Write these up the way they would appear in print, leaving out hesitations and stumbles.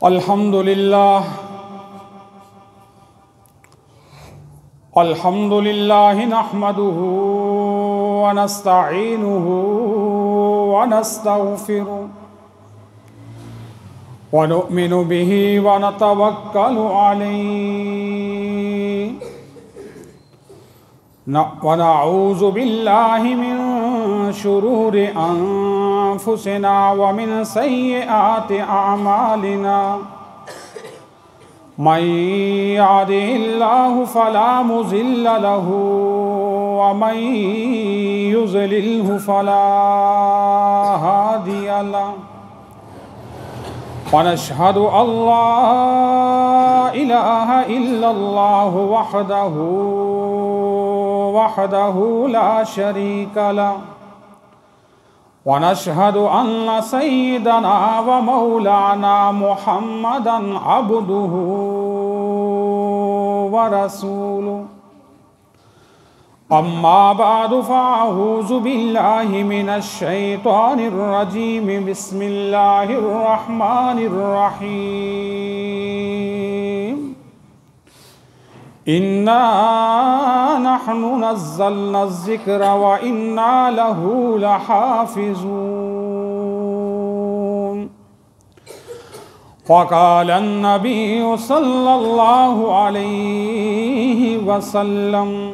الحمد لله نحمده ونستعينه ونستغفره ونؤمن به ونتوكل عليه ونعوذ بالله من شرور أنفسنا ومن سيئات أعمالنا من يهده الله فلا مضل له ومن يضلله فلا هادي له ونشهد أن لا إله إلا الله وحده لا شريك له ونشهد أن سيدنا ومولانا محمدا عبده ورسوله أما بعد فأعوذ بالله من الشيطان الرجيم بسم الله الرحمن الرحيم إنا نحن نزلنا الذكر وإنا له لحافظون وقال النبي صلى الله عليه وسلم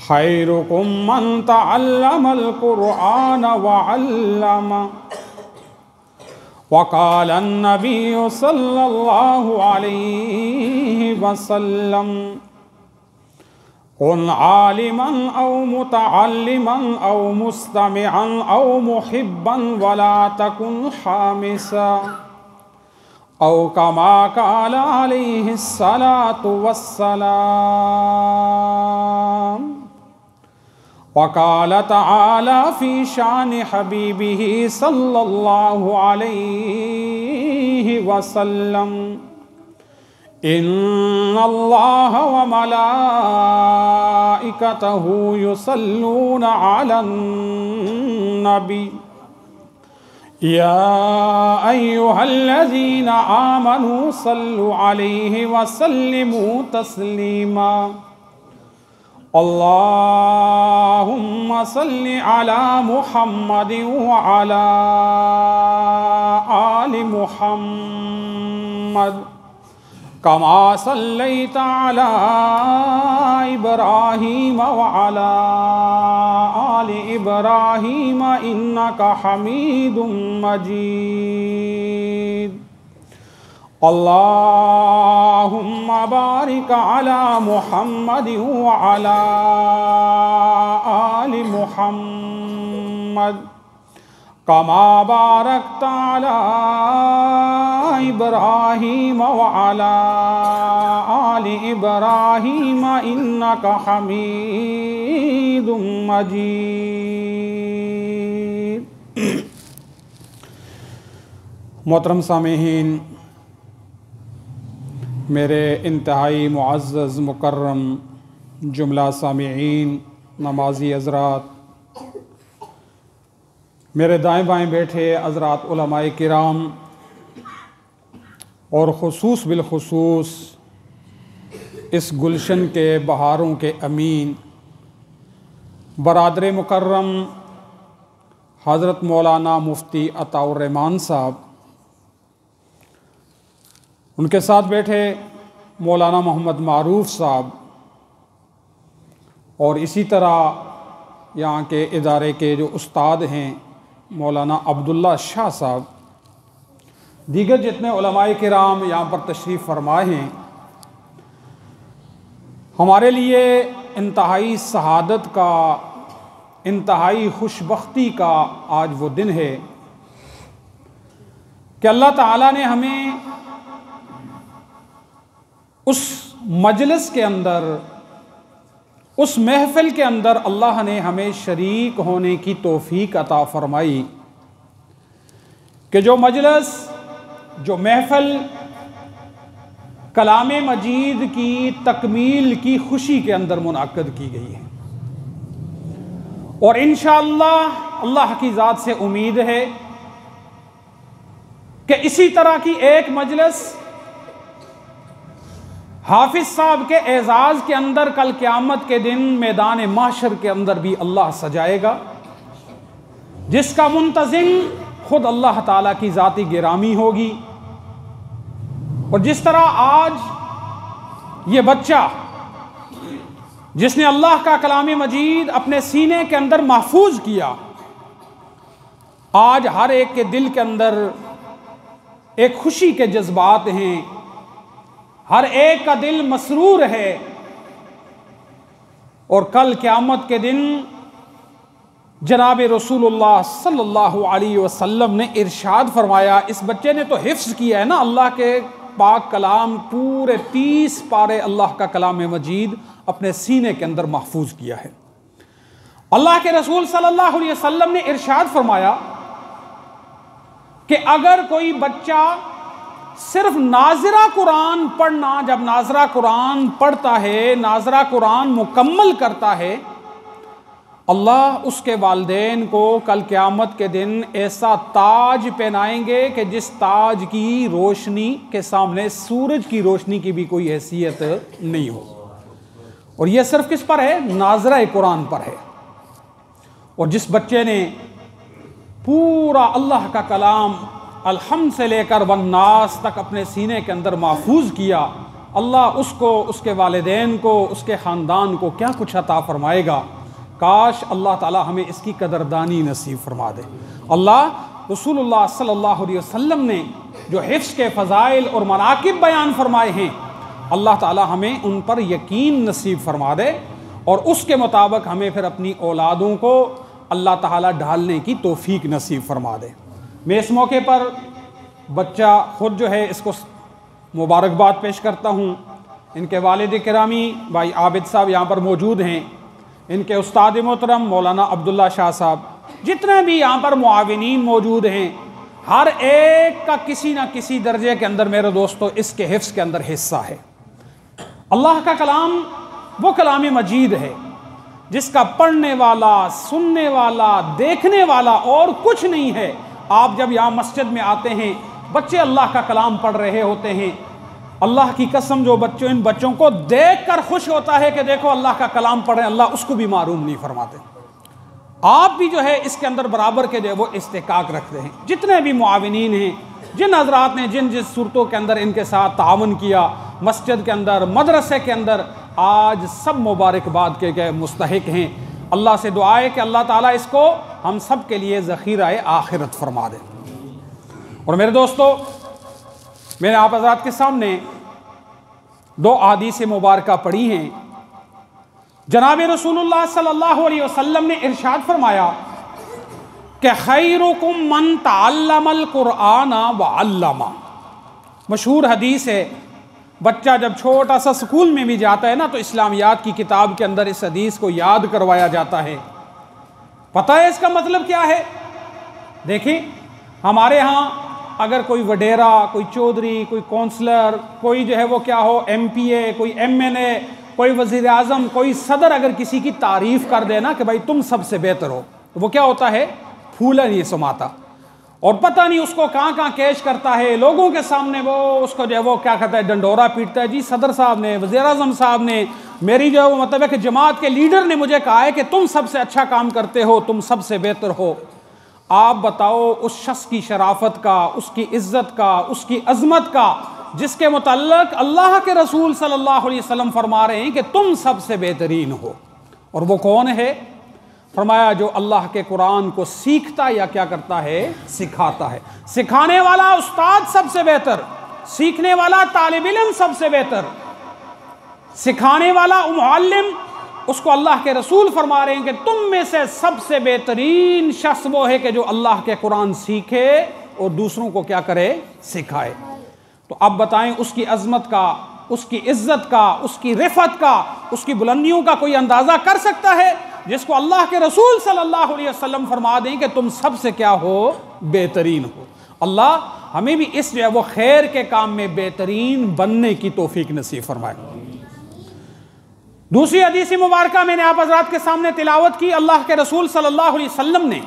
خيركم من تعلم القرآن وعلمه وقال النبي صلى الله عليه وسلم كن عالما أو متعلما أو مستمعا أو محبا ولا تكن حامسا أو كما قال عليه الصلاة والسلام وقال تعالى في شان حبيبه صلى الله عليه وسلم إن الله وملائكته يصلون على النبي يا أيها الذين آمنوا صلوا عليه وسلموا تسليما اللهم صل على محمد وعلى آل محمد كما صليت على إبراهيم وعلى آل إبراهيم إنك حميد مجيد اللهم بارك على محمد وعلى آل محمد كما باركت على إبراهيم وعلى آل إبراهيم إنك حميد مجيد محترم سامعین، میرے انتہائی معزز مکرم جملہ سامعین، نمازی حضرات، میرے دائیں بائیں بیٹھے حضرات علماء کرام، اور بالخصوص اس گلشن کے بہاروں کے امین برادر مکرم حضرت مولانا مفتی عطاء الرحمان صاحب، ان کے ساتھ بیٹھے مولانا محمد معروف صاحب، اور اسی طرح یہاں کے ادارے کے جو استاد ہیں مولانا عبداللہ شاہ صاحب، دیگر جتنے علماء کرام یہاں پر تشریف فرمائے ہیں، ہمارے لیے انتہائی سعادت کا، انتہائی خوش بختی کا آج وہ دن ہے کہ اللہ تعالیٰ نے ہمیں اس مجلس کے اندر، اس محفل کے اندر اللہ نے ہمیں شریک ہونے کی توفیق عطا فرمائی کہ جو مجلس، جو محفل کلام مجید کی تکمیل کی خوشی کے اندر منعقد کی گئی ہے، اور انشاءاللہ اللہ کی ذات سے امید ہے کہ اسی طرح کی ایک مجلس حافظ صاحب کے اعزاز کے اندر کل قیامت کے دن میدان محشر کے اندر بھی اللہ سجائے گا، جس کا منتظم خود اللہ تعالیٰ کی ذاتی گرامی ہوگی۔ اور جس طرح آج یہ بچہ جس نے اللہ کا کلام مجید اپنے سینے کے اندر محفوظ کیا، آج ہر ایک کے دل کے اندر ایک خوشی کے جذبات ہیں، ہر ایک کا دل مسرور ہے، اور کل قیامت کے دن جناب رسول اللہ صلی اللہ علیہ وسلم نے ارشاد فرمایا، اس بچے نے تو حفظ کیا ہے نا اللہ کے پاک کلام، پورے 30 پارے اللہ کا کلام مجید اپنے سینے کے اندر محفوظ کیا ہے۔ اللہ کے رسول صلی اللہ علیہ وسلم نے ارشاد فرمایا کہ اگر کوئی بچہ صرف ناظرہ قرآن پڑھنا، جب ناظرہ قرآن پڑھتا ہے، ناظرہ قرآن مکمل کرتا ہے، اللہ اس کے والدین کو کل قیامت کے دن ایسا تاج پہنائیں گے کہ جس تاج کی روشنی کے سامنے سورج کی روشنی کی بھی کوئی حیثیت نہیں ہو۔ اور یہ صرف کس پر ہے؟ ناظرہ قرآن پر ہے۔ اور جس بچے نے پورا اللہ کا کلام الحمد سے لے کر والناس تک اپنے سینے کے اندر محفوظ کیا، اللہ اس کو، اس کے والدین کو، اس کے خاندان کو کیا کچھ عطا فرمائے گا۔ کاش اللہ تعالی ہمیں اس کی قدردانی نصیب فرما دے۔ اللہ رسول اللہ صلی اللہ علیہ وسلم نے جو حفظ کے فضائل اور مناقب بیان فرمائے ہیں، اللہ تعالی ہمیں ان پر یقین نصیب فرما دے، اور اس کے مطابق ہمیں پھر اپنی اولادوں کو اللہ تعالی ڈھالنے کی توفیق نصیب فرما دے۔ میں اس موقع پر بچہ خود جو ہے اس کو مبارکباد پیش کرتا ہوں۔ ان کے والد کرامی بھائی عابد صاحب یہاں پر موجود ہیں، ان کے استاد محترم مولانا عبداللہ شاہ صاحب، جتنے بھی یہاں پر معاونین موجود ہیں، ہر ایک کا کسی نہ کسی درجے کے اندر میرے دوستو اس کے حفظ کے اندر حصہ ہے۔ اللہ کا کلام وہ کلام مجید ہے جس کا پڑھنے والا، سننے والا، دیکھنے والا اور کچھ نہیں ہے۔ آپ جب یہاں مسجد میں آتے ہیں، بچے اللہ کا کلام پڑھ رہے ہوتے ہیں، اللہ کی قسم جو بچوں، ان بچوں کو دیکھ کر خوش ہوتا ہے کہ دیکھو اللہ کا کلام پڑھیں، اللہ اس کو بھی معروم نہیں فرماتے۔ آپ بھی جو ہے اس کے اندر برابر کے جو وہ استحقاق رکھتے ہیں۔ جتنے بھی معاونین ہیں، جن حضرات نے جس صورتوں کے اندر ان کے ساتھ تعاون کیا، مسجد کے اندر، مدرسے کے اندر، آج سب مبارکباد کے مستحق ہیں۔ اللہ سے دعا ہے کہ اللہ تعالیٰ اس کو ہم سب کے لیے ذخیرہ آخرت فرما دے۔ اور میرے دوستو، میں نے آپ حضرات کے سامنے 2 احادیث مبارکہ پڑھی ہیں۔ جناب رسول اللہ صلی اللہ علیہ وسلم نے ارشاد فرمایا کہ خیرکم من تعلم القرآن وعلمہ۔ مشہور حدیث ہے، بچہ جب چھوٹا سا سکول میں بھی جاتا ہے نا تو اسلامیات کی کتاب کے اندر اس حدیث کو یاد کروایا جاتا ہے۔ پتہ ہے اس کا مطلب کیا ہے؟ دیکھیں، ہمارے ہاں اگر کوئی وڈیرا، کوئی چودھری، کوئی کونسلر، کوئی جو ہے وہ کیا ہو، ایم پی اے، کوئی ایم این اے، کوئی وزیر اعظم، کوئی صدر اگر کسی کی تعریف کر دے نا کہ بھائی تم سب سے بہتر ہو، تو وہ کیا ہوتا ہے؟ پھولا نہیں سماتا، اور پتہ نہیں اس کو کہاں کہاں کیش کرتا ہے، لوگوں کے سامنے وہ اس کو جو ہے وہ کیا کہتا ہے، ڈنڈورا پیٹتا ہے، جی صدر صاحب نے، وزیر اعظم صاحب نے، میری جو ہے وہ مطلب ہے کہ جماعت کے لیڈر نے مجھے کہا ہے کہ تم سب سے اچھا کام کرتے ہو، تم سب سے بہتر ہو۔ آپ بتاؤ اس شخص کی شرافت کا، اس کی عزت کا، اس کی عظمت کا، جس کے متعلق اللہ کے رسول صلی اللہ علیہ وسلم فرما رہے ہیں کہ تم سب سے بہترین ہو، اور وہ کون ہے؟ فرمایا جو اللہ کے قرآن کو سیکھتا یا کیا کرتا ہے؟ سکھاتا ہے۔ سکھانے والا استاد سب سے بہتر، سیکھنے والا طالب علم سب سے بہتر، سکھانے والا معلم، اس کو اللہ کے رسول فرما رہے ہیں کہ تم میں سے سب سے بہترین شخص وہ ہے کہ جو اللہ کے قرآن سیکھے اور دوسروں کو کیا کرے؟ سکھائے۔ تو اب بتائیں اس کی عظمت کا، اس کی عزت کا، اس کی رفعت کا، اس کی بلندیوں کا کوئی اندازہ کر سکتا ہے جس کو اللہ کے رسول صلی اللہ علیہ وسلم فرما دیں کہ تم سب سے کیا ہو؟ بہترین ہو۔ اللہ ہمیں بھی اس جو ہے وہ خیر کے کام میں بہترین بننے کی توفیق نصیب فرمائے۔ دوسری حدیث مبارکہ میں نے آپ حضرات کے سامنے تلاوت کی، اللہ کے رسول صلی اللہ علیہ وسلم نے